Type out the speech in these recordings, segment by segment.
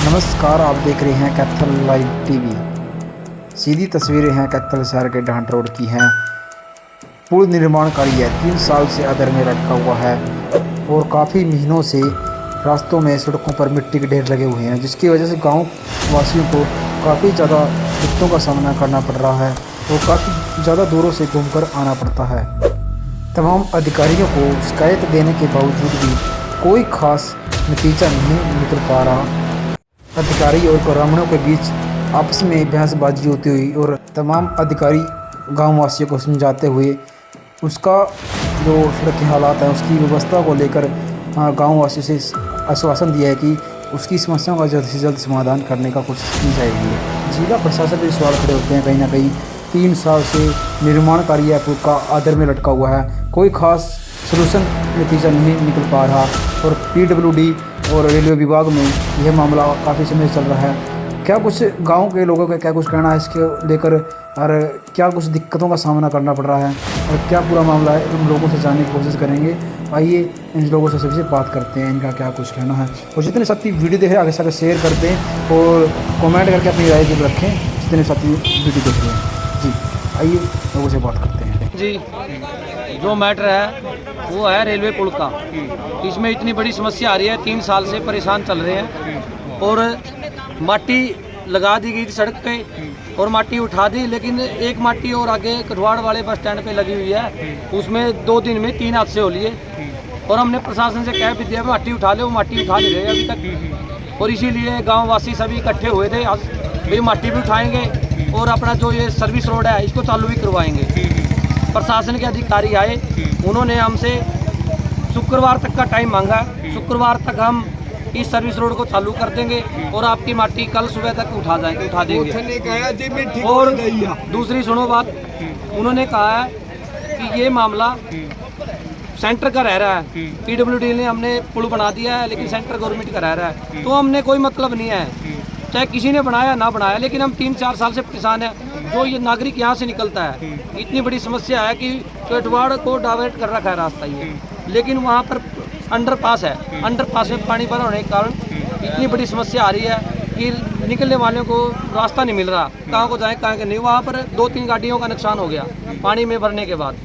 नमस्कार, आप देख रहे हैं कैथल लाइव टीवी। सीधी तस्वीरें हैं कैथल शहर के डांट रोड की हैं। पुल निर्माण कार्य है 3 साल से अधर में लटका हुआ है और काफ़ी महीनों से रास्तों में सड़कों पर मिट्टी के ढेर लगे हुए हैं, जिसकी वजह से गांव वासियों को काफ़ी ज़्यादा दिक्कतों का सामना करना पड़ रहा है और काफ़ी ज़्यादा दूरों से घूमकर आना पड़ता है। तमाम अधिकारियों को शिकायत देने के बावजूद भी कोई खास नतीजा नहीं निकल पा रहा। अधिकारी और ग्रामीणों के बीच आपस में बहसबाजी होती हुई और तमाम अधिकारी गांव वासियों को समझाते हुए उसका जो सड़क के हालात हैं उसकी व्यवस्था को लेकर गांव वासियों से आश्वासन दिया है कि उसकी समस्याओं का जल्द से जल्द समाधान करने का कोशिश की जाएगी। जिला प्रशासन के सवाल खड़े होते हैं कहीं ना कहीं 3 साल से निर्माण कार्य पुल का आधर में लटका हुआ है, कोई खास सलूशन नतीजा नहीं निकल पा रहा और PWD और रेलवे विभाग में यह मामला काफ़ी समय चल रहा है। क्या कुछ गांव के लोगों का क्या कुछ कहना है इसके लेकर और क्या कुछ दिक्कतों का सामना करना पड़ रहा है और क्या पूरा मामला है, उन लोगों से जानने की कोशिश करेंगे। आइए इन लोगों से सबसे बात करते हैं, इनका क्या कुछ कहना है। और जितने साथी वीडियो देख रहे हैं आगे से आगे शेयर कर दें और कमेंट करके अपनी राय जरूर रखें जितने साथी वीडियो देख रहे हैं। जी आइए लोगों से बात करते हैं। जी, जो मैटर है वो है रेलवे पुल का। इसमें इतनी बड़ी समस्या आ रही है, 3 साल से परेशान चल रहे हैं और माटी लगा दी गई थी सड़क पे और माटी उठा दी, लेकिन एक माटी और आगे कठवाड़ वाले बस स्टैंड पे लगी हुई है, उसमें 2 दिन में 3 हादसे हो लिए और हमने प्रशासन से कह भी दिया माटी उठा ले, वो माटी उठा नहीं रहे अभी तक। और इसीलिए गाँव वासी सभी इकट्ठे हुए थे, भाई माटी भी उठाएंगे और अपना जो ये सर्विस रोड है इसको चालू भी करवाएंगे। प्रशासन के अधिकारी आए, उन्होंने हमसे शुक्रवार तक का टाइम मांगा। शुक्रवार तक हम इस सर्विस रोड को चालू कर देंगे और आपकी माटी कल सुबह तक उठा देंगे। और दूसरी सुनो बात, उन्होंने कहा है कि ये मामला सेंटर का रह रहा है। PWD ने हमने पुल बना दिया है लेकिन सेंटर गवर्नमेंट का रह रहा है, तो हमने कोई मतलब नहीं है चाहे किसी ने बनाया ना बनाया, लेकिन हम 3-4 साल से परेशान है। जो ये नागरिक यहाँ से निकलता है, इतनी बड़ी समस्या है कि कटवाड़ को डाइवर्ट कर रखा है रास्ता ये, लेकिन वहाँ पर अंडरपास है, अंडरपास में पानी भरा होने के कारण इतनी बड़ी समस्या आ रही है कि निकलने वालों को रास्ता नहीं मिल रहा, कहाँ को जाए कहाँ के नहीं। वहाँ पर 2-3 गाड़ियों का नुकसान हो गया पानी में भरने के बाद,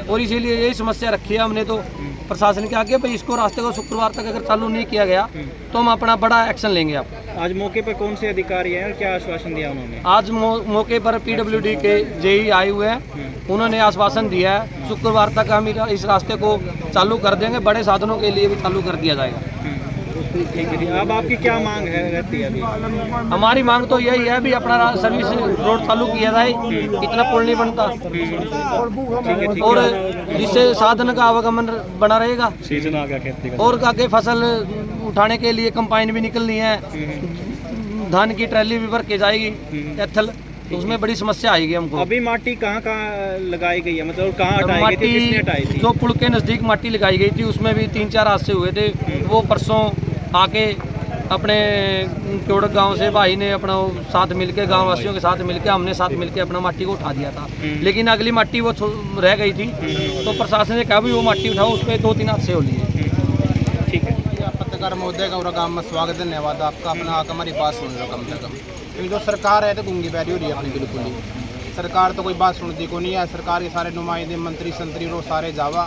और इसीलिए यही समस्या रखी है हमने तो प्रशासन के आगे, भाई इसको रास्ते को शुक्रवार तक अगर चालू नहीं किया गया तो हम अपना बड़ा एक्शन लेंगे। आप आज मौके पर कौन से अधिकारी हैं और क्या आश्वासन दिया उन्होंने? आज मौके पर PWD के JE आए हुए हैं, उन्होंने आश्वासन दिया है शुक्रवार तक हम इस रास्ते को चालू कर देंगे, बड़े साधनों के लिए भी चालू कर दिया जाएगा। ठीक है। अब आपकी क्या मांग है रहती है अभी? हमारी मांग तो यही है भी अपना सर्विस रोड चालू किया जाए, इतना पुल नहीं बनता और जिससे साधन का आवागमन बना रहेगा। सीजन आ गया खेती का और आगे फसल उठाने के लिए कंपाइन भी निकलनी है, धान की ट्रैली भी भर के जाएगी कैथल, तो उसमें बड़ी समस्या आएगी हमको। अभी माटी कहाँ लगाई गई है, मतलब कहाँ हटाई गई थी, किसने हटाई थी? जो पुल के नज़दीक माटी लगाई गई थी उसमें भी 3-4 हादसे हुए थे। वो परसों आके अपने क्योड़क गांव से भाई ने अपना साथ मिलके, गांव वासियों के साथ मिलके, हमने साथ मिलके अपना माटी को उठा दिया था, लेकिन अगली माटी वो रह गई थी, तो प्रशासन ने कहा भी वो माटी उठाओ, उस पर 2-3 हादसे हो लिए। ठीक है। पत्रकार महोदय का गाँव में स्वागत, धन्यवाद आपका। अपना आकर हमारी बात सुन रहे हो कम से कम, क्योंकि जो सरकार है तो गूंगी बैठी हो रही है अपनी, बिल्कुल ही सरकार तो कोई बात सुनती को नहीं है। सरकार के सारे नुमाइंदे मंत्री संतरी रो सारे जावा,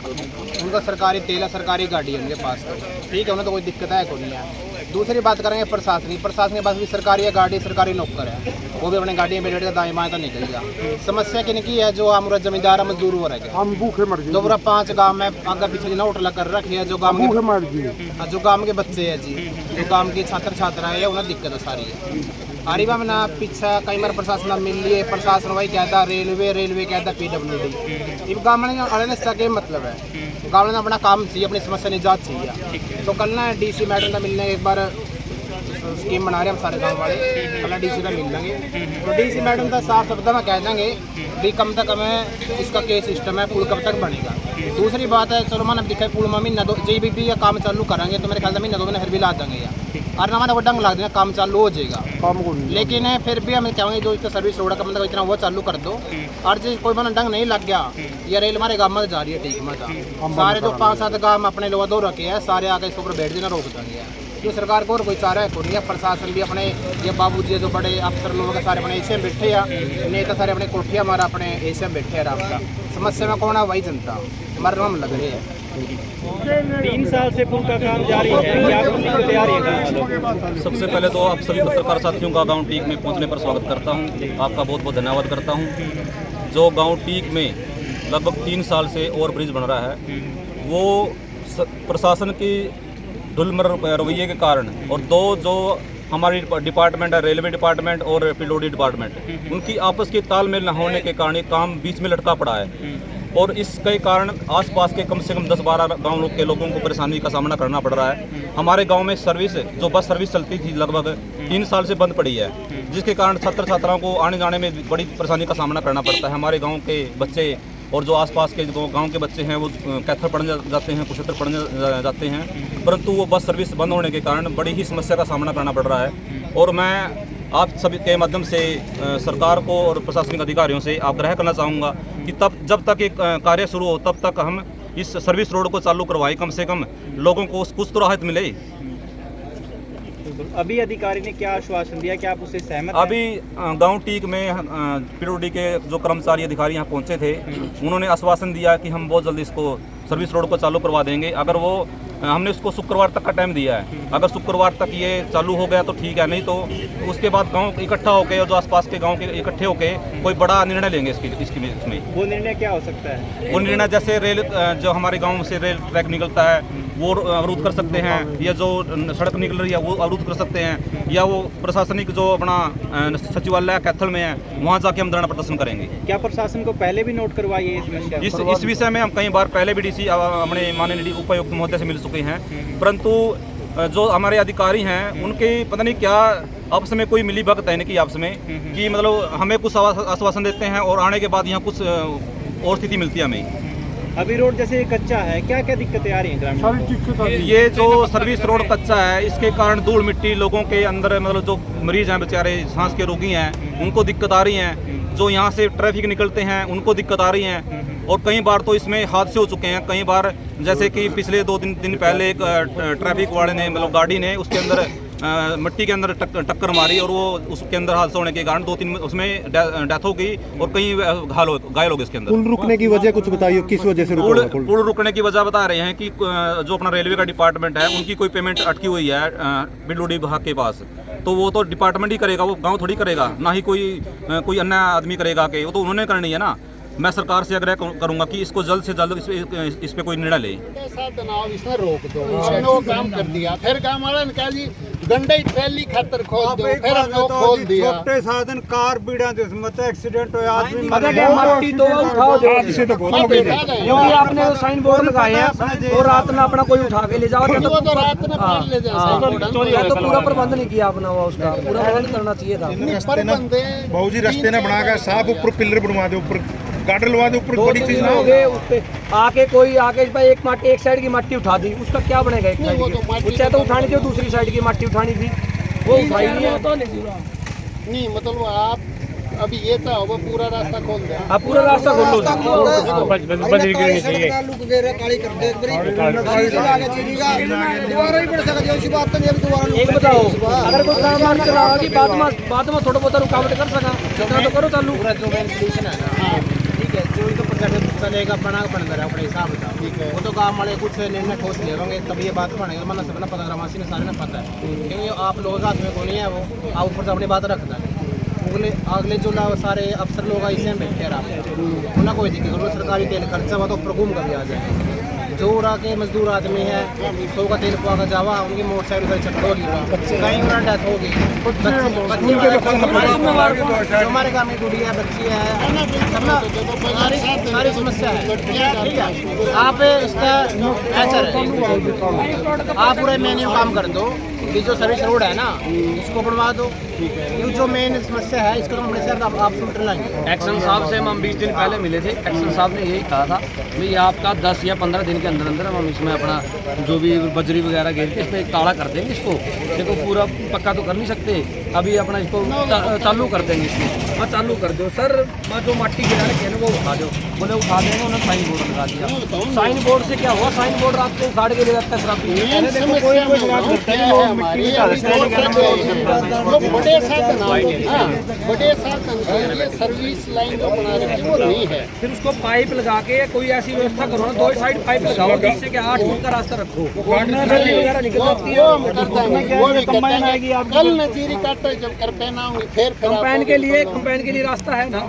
उनका सरकारी तेल है, सरकारी गाड़ी है उनके पास, तो ठीक है, उन्हें तो कोई दिक्कत है को नहीं है। दूसरी बात करेंगे प्रशासनिक, प्रशासन के पास भी सरकारी है गाड़ी, सरकारी नौकर है, वो भी अपने गाड़ी में बैठ कर दाएं बाएं तो निकलेगा। समस्या किनकी है? जो हमारा जमींदार मजदूर हो रहे हम भूखे मर गए। जो पूरा 5 गाँव में आगे पीछे ना होटल कर रखी है, जो गाँव भूखे मर गए, जो गाँव के बच्चे हैं जी, जो गाँव के छात्र छात्रा है, उन्हें दिक्कत है सारी है। आरिबा में ना पीछा कई बार प्रशासन मिल लिए, प्रशासन वही कहता रेलवे कहता PWD। इस गाँव में अड़ने से मतलब है, गाँव में अपना काम चाहिए, अपनी समस्या निजात चाहिए। तो कल ना DC मैडम का मिलने एक बार स्कीम बना रहे हम सारे गाँव वाले, कल DC का मिल लेंगे, तो DC मैडम का साफ शब्द में कह देंगे भी कम तक हमें इसका क्या सिस्टम है, पुल कब तक बनेगा। दूसरी बात है, चलो मैंने दिखा पुल में महीना 2 JBP का काम चालू करेंगे तो मेरे ख्याल से महीना 2 महीने फिर भी ला देंगे यार, और ना वो डंग ला देना काम चालू हो जाएगा। लेकिन फिर भी हम कहेंगे जो इसका सर्विस रोड का मतलब इतना वो चालू कर दो, और जो कोई बना डंग नहीं लग गया, ये रेल हमारे गाँव में जा रही है, ठीक मजा सारे जो 5-7 गाँव अपने लोग दो रखे हैं, सारे आके इसके ऊपर बैठ देना रोक देंगे। जो सरकार को और कोई चारा है कोई नहीं। प्रशासन भी अपने ये बाबूजी जो बड़े अफसर लोग हैं सारे अपने ऐसे में बैठे हैं, नेता सारे अपने कोठिया मारा अपने ऐसे में बैठे हैं आराम का। समस्या में कौन है? वही जनता मरना में लग रही है। 3 साल से पुल का काम जारी है, क्या कुछ दिक्कतें आ रही है? सबसे पहले तो आप सभी पत्रकार साथियों का गांव टीक में पहुंचने पर स्वागत करता हूं। आपका बहुत बहुत धन्यवाद करता हूं। जो गांव टीक में लगभग 3 साल से ओवर ब्रिज बन रहा है, वो प्रशासन की ढुलमर रवैये के कारण और दो जो हमारी डिपार्टमेंट है, रेलवे डिपार्टमेंट और पीडब्ल्यूडी डिपार्टमेंट, उनकी आपस की तालमेल न होने के कारण ये काम बीच में लटका पड़ा है। और इसके कारण आसपास के कम से कम 10-12 गाँव के लोगों को परेशानी का सामना करना पड़ रहा है। हमारे गांव में सर्विस जो बस सर्विस चलती थी लगभग 3 साल से बंद पड़ी है, जिसके कारण छात्र छात्राओं को आने जाने में बड़ी परेशानी का सामना करना पड़ता है। हमारे गांव के बच्चे और जो आसपास के गांव के बच्चे हैं वो कैथर पढ़ने जाते हैं, कुशेतर पढ़ने जाते हैं, परंतु वो बस सर्विस बंद होने के कारण बड़ी ही समस्या का सामना करना पड़ रहा है। और मैं आप सभी के माध्यम से सरकार को और प्रशासनिक अधिकारियों से आग्रह करना चाहूँगा कि जब तक ये कार्य शुरू हो तब तक हम इस सर्विस रोड को चालू करवाएं, कम से कम लोगों को कुछ तो राहत मिले। अभी अधिकारी ने क्या आश्वासन दिया, क्या आप उससे सहमत हैं? अभी गांव टीक में पीडब्ल्यूडी के जो कर्मचारी अधिकारी यहाँ पहुँचे थे, उन्होंने आश्वासन दिया कि हम बहुत जल्दी इसको सर्विस रोड को चालू करवा देंगे। अगर वो हमने उसको शुक्रवार तक का टाइम दिया है, अगर शुक्रवार तक ये चालू हो गया तो ठीक है, नहीं तो उसके बाद गांव इकट्ठा होकर और जो आसपास के गांव के इकट्ठे होकर कोई बड़ा निर्णय लेंगे इसमें। वो निर्णय क्या हो सकता है? वो निर्णय जैसे रेल जो हमारे गांव से रेल ट्रैक निकलता है वो अवरुद्ध कर सकते हैं, या जो सड़क निकल रही है वो अवरुद्ध कर सकते हैं, या वो प्रशासनिक जो अपना सचिवालय कैथल में है वहाँ जाके हम धरना प्रदर्शन करेंगे। क्या प्रशासन को पहले भी नोट करवाई है इस समस्या? इस विषय में हम कई बार पहले भी डीसी अपने माननीय उपायुक्त महोदय से मिल चुके हैं, परंतु जो हमारे अधिकारी हैं उनके पता नहीं क्या आपस में कोई मिली भगत है इनकी आपस में, कि मतलब हमें कुछ आश्वासन देते हैं और आने के बाद यहाँ कुछ और स्थिति मिलती है हमें। अभी रोड जैसे कच्चा है, क्या क्या दिक्कतें आ रही हैं ग्रामीण? ये जो सर्विस रोड कच्चा है इसके कारण धूल मिट्टी लोगों के अंदर, मतलब जो मरीज हैं बेचारे सांस के रोगी हैं उनको दिक्कत आ रही है, जो यहाँ से ट्रैफिक निकलते हैं उनको दिक्कत आ रही है। और कई बार तो इसमें हादसे हो चुके हैं। कई बार जैसे कि पिछले 2 दिन पहले एक ट्रैफिक वाले ने, मतलब गाड़ी ने उसके अंदर मिट्टी के अंदर टक्कर मारी और वो उसके अंदर हादसा होने के कारण 2-3 उसमें डेथ हो गई और कई घायल हो गए इसके अंदर। पुल रुकने की वजह कुछ बताइए, किस वजह से रुका? पुल रुकने की वजह बता रहे हैं कि जो अपना रेलवे का डिपार्टमेंट है उनकी कोई पेमेंट अटकी हुई है पीडब्ल्यूडी विभाग के पास, तो वो तो डिपार्टमेंट ही करेगा, वो गाँव थोड़ी करेगा, ना ही कोई अन्य आदमी करेगा कि वो तो उन्होंने करनी है ना। मैं सरकार से आग्रह करूंगा कि इसको जल्द से जल्द इस पे कोई निर्णय ले। इसने रोक दो, हमने वो काम कर दिया, फिर काम वाला ने कहा जी गंडे ट्रैली खातर खोल दो, फिर हमने खोल दिया। छोटे साधन कार पीड़ा जिसमें एक्सीडेंट हो आदमी मट्टी तो उठाओ दो, क्योंकि आपने वो साइन बोर्ड लगाए हैं और रात में अपना कोई उठा के ले जाओ तो रात में फाड़ ले जाए, तो पूरा प्रबंध नहीं किया अपना, वो उसका पूरा प्रबंध करना चाहिए था। बहु जी रास्ते ने बनाकर साफ ऊपर पिलर बनवा दे, ऊपर गार्डर लगा दे, ऊपर बड़ी चीज ना हो गए उस पे आके कोई आके भाई एक साइड की मट्टी उठा दी, उसका क्या बनेगा? एक साइड की उससे तो उठानी थी, दूसरी साइड की मट्टी उठानी थी, वो उठाई नहीं है। नहीं मतलब आप अभी ये था वो पूरा रास्ता खोल दे, आप पूरा रास्ता खोल लो। एक बताओ, अगर कोई काम मान चला कि बाद में थोड़ा बहुत रुकावट कर सका तो करो चालू। सोल्यूशन है ना, ठीक है, जो तो प्रोजेक्ट चलेगा बना रहा अपने हिसाब से, ठीक है, वो तो काम वाले कुछ निर्णय ठोस ले होंगे तब ये बात बनेगा, मतलब सबने पता ग्रामवासी ने सारे ने पता है, क्योंकि आप लोगों के हाथ में कोई नहीं है, वो आप ऊपर से अपनी बात रखता है। अगले जो सारे अफसर लोग ऐसे में बैठे रहा उन्हें कोई दिक्कत, सरकारी तेल खर्चा हुआ तो प्रकुम कभी आ जाए। जो रहा के मजदूर आदमी है 100 का तेल पवा का जावा, उनकी मोटरसाइकिल पर चक्कर होगी, कहीं उन्हें डेथ होगी। हमारे गाँव में गुड़िया बच्ची है, सारी समस्या है, ठीक है। आप इसका ऐसा आप पूरे मेन्यू काम कर दो, ये जो सर्विस रोड है ना इसको बनवा दो। ये जो मेन समस्या है इसको हम बड़े आप फिल्टर लाएंगे। एक्शन साहब से हम 20 दिन पहले मिले थे। एक्शन साहब ने यही कहा था भाई आपका 10 या 15 दिन के अंदर अंदर हम इसमें अपना जो भी बजरी वगैरह घेर के इस पर एक ताला कर देंगे। इसको देखो पूरा पक्का तो कर नहीं सकते, अभी अपना इसको चालू कर देंगे। इसमें हाँ चालू कर दो सर, जो माटी गिरा रखी है ना वो उठा दो। बोले उठा देंगे, उन्होंने साइन बोर्ड लगा दिया। साइन बोर्ड से क्या हुआ, साइन बोर्ड रात को उखाड़ के ले जाता है शराबी। बड़े साधन बड़े साधन के सर्विस लाइन जो बना रखी वो नहीं है। फिर उसको पाइप लगा के कोई ऐसी व्यवस्था करो ना, 2 साइड पाइप लगाओ जिससे कि 8 फुट का रास्ता रखो। वगैरह निकल जाती है। कल नजीरी काटे जब करते ना फिर कंपाइन के लिए रास्ता है ना,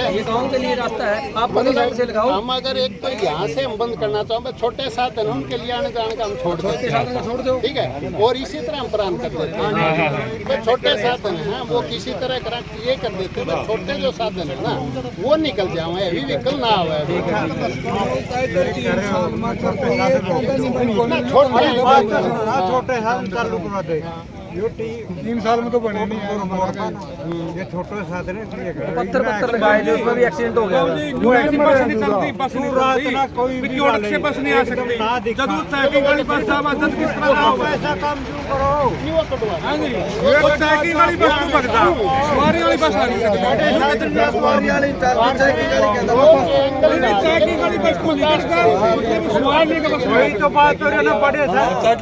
ये गाँव के लिए रास्ता है। आप बगल साइड से लगाओ। हम अगर एक तो यहाँ से हम बंद करना चाहते छोटे साधन उनके लिए आने जाने का हम छोड़ देते छोड़ दो, ठीक है। और इसी तरह हम प्राण कर देते हैं। तो छोटे साधन है वो किसी तरह करा ये कर देते हैं। छोटे जो साधन है ना वो निकल जाए, अभी व्हीकल ना आवे। छोटे साधन चालू करा दे। ये 3 साल में तो बने नहीं है। ये छोटे साधन है इसलिए पत्थर लगाए थे, उसमें भी एक्सीडेंट हो गया। वो ऐसी बस नहीं चलती, बस नहीं रात ना कोई भी से बस नहीं आ सकती। जब ट्रैकिंग वाली बस था मदद किस तरह हो ऐसा काम क्यों करो। हां जी, ये ट्रैकिंग वाली बस को भगता, सवारी वाली बस आ नहीं सकती। सवारी वाली ट्रैकिंग वाली बस को निकाल कर सवारी का बस वही तो बात हो रही है ना। बड़े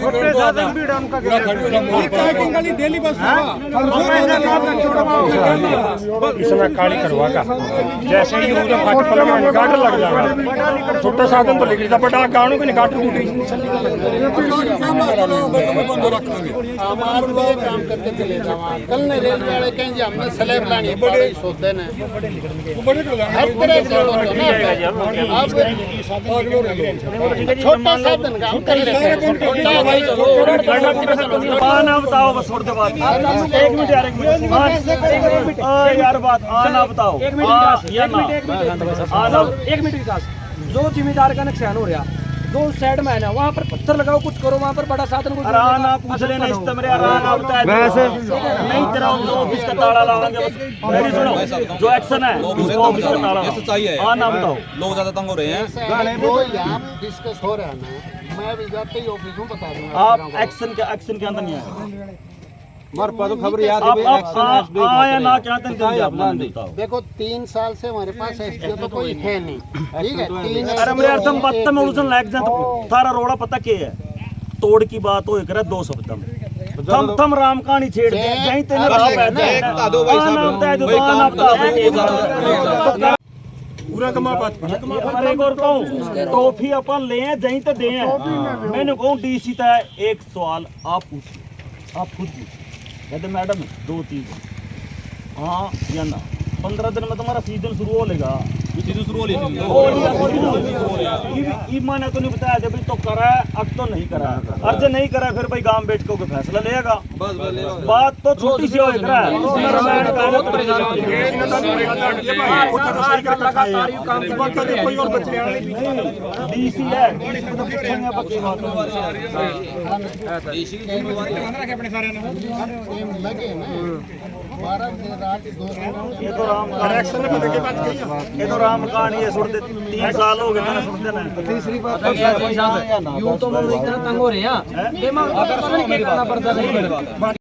छोटे साधन भी डम का डेली बस इसमें काली करवागा जैसे ही उधर फाटक में निकाट लग जाएगा। छोटे साधन तो लेके जा बड़ा गाड़ों के निकाट काम करके चले जावा। कल ने रेलवे वाले कहें जी हमने स्लैब लानी है, बड़े सोते ने हर तरह से अब छोटा साधन काम कर लेते हैं। ना बताओ बस छोड़ दे बात। 1 मिनट यार, 1 मिनट यार बात ना बताओ। 1 मिनट विकास, जो जिम्मेदार का नुकसान हो रहा जो साइड में है ना वहाँ पर पत्थर लगाओ, कुछ करो वहाँ पर बड़ा साधन को पूछ लेना इस तमरे वैसे नहीं तेरा ऑफिस का ताला लाओगे। मेरी सुनो, जो एक्शन है उसको ऑफिस का ताला हाँ ना बताओ। लोग ज्यादा तंग हो रहे हैं। वो यहाँ डिस्कस हो रहा है ना, मैं भी जाते ही ऑफिस में बता दूंगा। आप एक्शन के अंदर नहीं है। मार पा तो खबर याद आप आया ना क्या बताओ। देखो 3 साल से हमारे पास एसडीओ तो कोई है नहीं, ठीक है। 3 अरे मेरे अर्थम बात में उलझन लग जाए तो थारा रोड़ा पता क्या है। तोड़ की बात हो करे 2 शब्द थम राम कहानी छेड़ दे जहीं तेरे राह बैठे पूरा कमा बात पर एक और कहूं ट्रॉफी अपन ले जहीं तो दे। मैंने कहूं डीसी तय एक सवाल आप पूछिए, आप खुद पूछिए। कहते मैडम 2-3 हाँ या ना 15 दिन में तुम्हारा सीजन शुरू हो लेगा। सीजन शुरू हो मैंने तो नहीं बताया जब तो करा है, अब तो नहीं करा है। अर्ज नहीं करा फिर भाई गांव बैठ के फैसला लेगा। बात तो छोटी सी हो डीसी है लगे ना 12 दिन रात 2 ये तो राम कहानी है। सुन दे 3 साल हो गए मैंने सुनते ना। तीसरी बात यूं तो हम इतना तंग हो रहे हैं, ये मां अगर करना पड़ता नहीं।